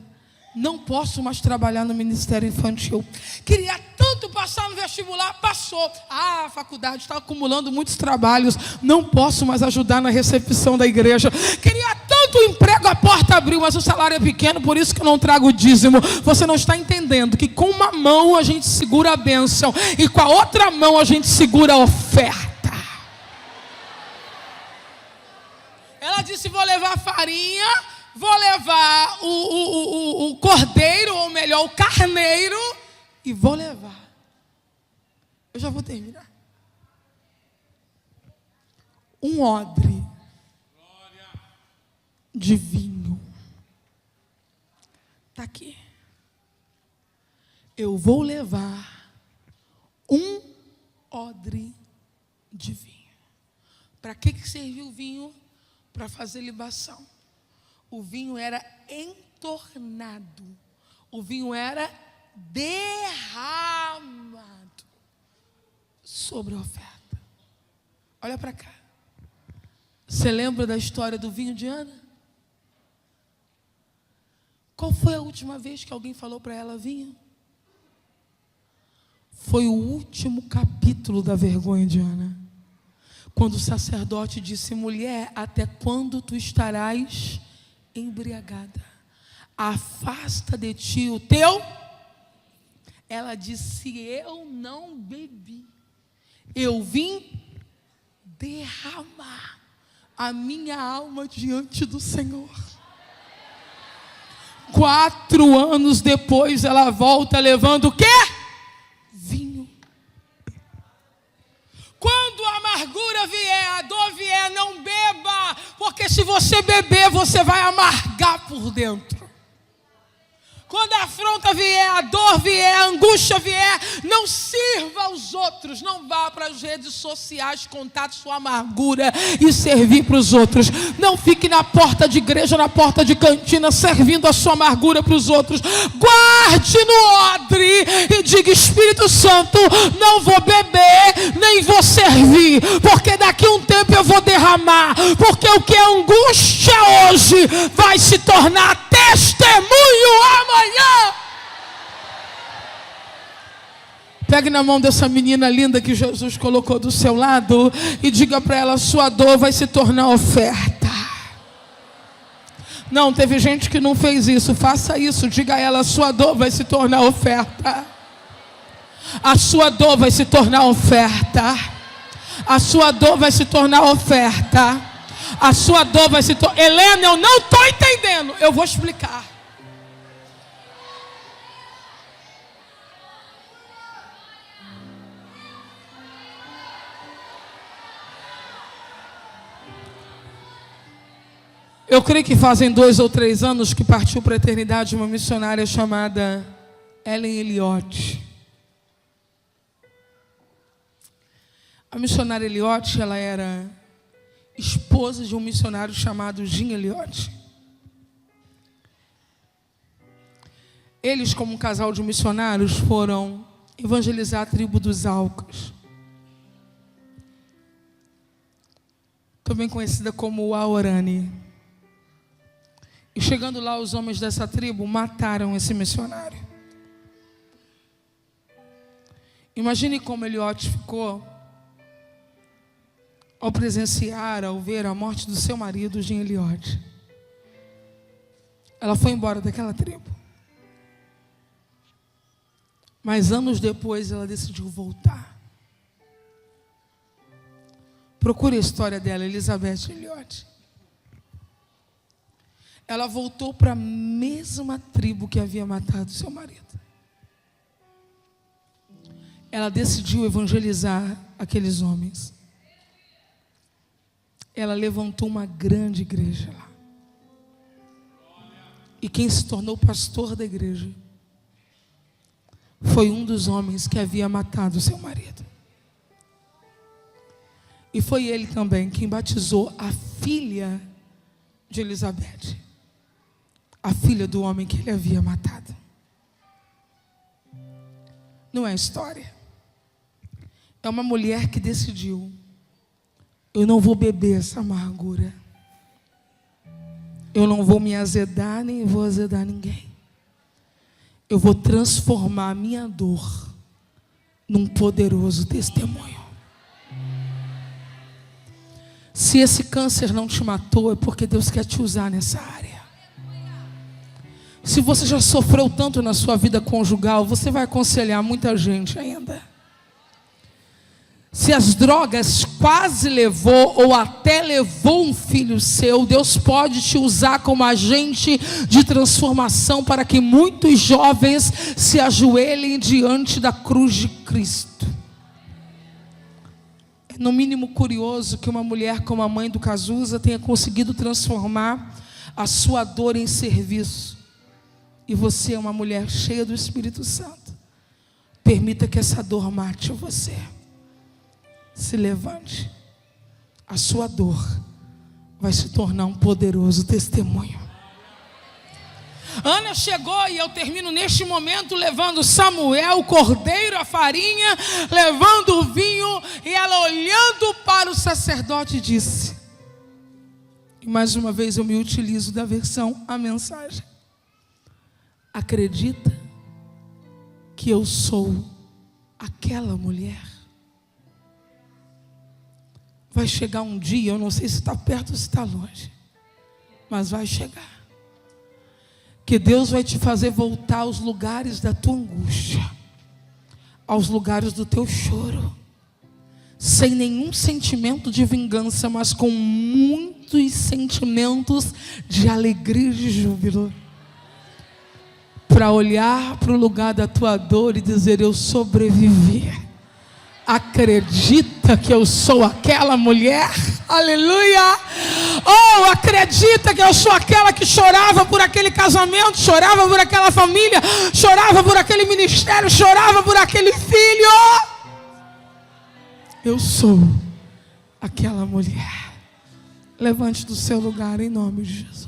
Não posso mais trabalhar no ministério infantil. Queria tanto passar no vestibular, passou. Ah, a faculdade está acumulando muitos trabalhos. Não posso mais ajudar na recepção da igreja. Queria tanto emprego, a porta abriu, mas o salário é pequeno, por isso que eu não trago o dízimo. Você não está entendendo que com uma mão a gente segura a bênção e com a outra mão a gente segura a oferta. Ela disse: vou levar farinha, vou levar o cordeiro, ou melhor, o carneiro, e vou levar. Eu já vou terminar. Um odre de vinho. Está aqui. Eu vou levar um odre de vinho. Para que serviu o vinho? Para fazer libação. O vinho era entornado. O vinho era derramado sobre a oferta. Olha para cá. Você lembra da história do vinho de Ana? Qual foi a última vez que alguém falou para ela vinho? Foi o último capítulo da vergonha de Ana. Quando o sacerdote disse: mulher, até quando tu estarás embriagada? Afasta de ti o teu. Ela disse: eu não bebi, eu vim derramar a minha alma diante do Senhor. 4 anos depois ela volta levando o quê? Vinho. Quando a amargura vier, a dor vier, não beba, porque se você beber, você vai amargar por dentro. Quando a afronta vier, a dor vier, a angústia vier, não sirva aos outros. Não vá para as redes sociais contar sua amargura e servir para os outros. Não fique na porta de igreja, na porta de cantina, servindo a sua amargura para os outros. Guarde no odre e diga: Espírito Santo, não vou beber, nem vou servir, porque daqui a um tempo eu vou derramar. Porque o que é angústia hoje vai se tornar testemunho amanhã. Pegue na mão dessa menina linda que Jesus colocou do seu lado e diga para ela: sua dor vai se tornar oferta. Não, teve gente que não fez isso. Faça isso, diga a ela: sua dor vai se tornar oferta. A sua dor vai se tornar oferta. A sua dor vai se tornar oferta. A sua dor vai se tornar... Helena, eu não estou entendendo. Eu vou explicar. Eu creio que fazem 2 ou 3 anos que partiu para a eternidade uma missionária chamada Ellen Elliott. A missionária Elliott, ela era esposa de um missionário chamado Jim Elliott. Eles, como um casal de missionários, foram evangelizar a tribo dos Aucas, também conhecida como Waorani. E chegando lá, os homens dessa tribo mataram esse missionário. Imagine como Elliott ficou ao presenciar, ao ver a morte do seu marido, Jim Elliott. Ela foi embora daquela tribo. Mas anos depois ela decidiu voltar. Procure a história dela, Elizabeth Elliott. Ela voltou para a mesma tribo que havia matado seu marido. Ela decidiu evangelizar aqueles homens. Ela levantou uma grande igreja lá. E quem se tornou pastor da igreja foi um dos homens que havia matado seu marido. E foi ele também quem batizou a filha de Elizabeth, a filha do homem que ele havia matado. Não é história. É uma mulher que decidiu: eu não vou beber essa amargura. Eu não vou me azedar, nem vou azedar ninguém. Eu vou transformar a minha dor num poderoso testemunho. Se esse câncer não te matou, é porque Deus quer te usar nessa área. Se você já sofreu tanto na sua vida conjugal, você vai aconselhar muita gente ainda. Se as drogas quase levou ou até levou um filho seu, Deus pode te usar como agente de transformação para que muitos jovens se ajoelhem diante da cruz de Cristo. É no mínimo curioso que uma mulher como a mãe do Cazuza tenha conseguido transformar a sua dor em serviço. E você é uma mulher cheia do Espírito Santo. Permita que essa dor mate você. Se levante. A sua dor vai se tornar um poderoso testemunho. Ana chegou, e eu termino neste momento levando Samuel, o cordeiro, a farinha, levando o vinho, e ela olhando para o sacerdote disse, e mais uma vez eu me utilizo da versão A Mensagem: acredita que eu sou aquela mulher? vai chegar um dia, eu não sei se está perto ou se está longe, mas vai chegar, que Deus vai te fazer voltar aos lugares da tua angústia, aos lugares do teu choro, sem nenhum sentimento de vingança, mas com muitos sentimentos de alegria e de júbilo, para olhar para o lugar da tua dor e dizer: eu sobrevivi. Acredita que eu sou aquela mulher? Aleluia! Oh, acredita que eu sou aquela que chorava por aquele casamento, chorava por aquela família, chorava por aquele ministério, chorava por aquele filho. Eu sou aquela mulher. Levante do seu lugar em nome de Jesus.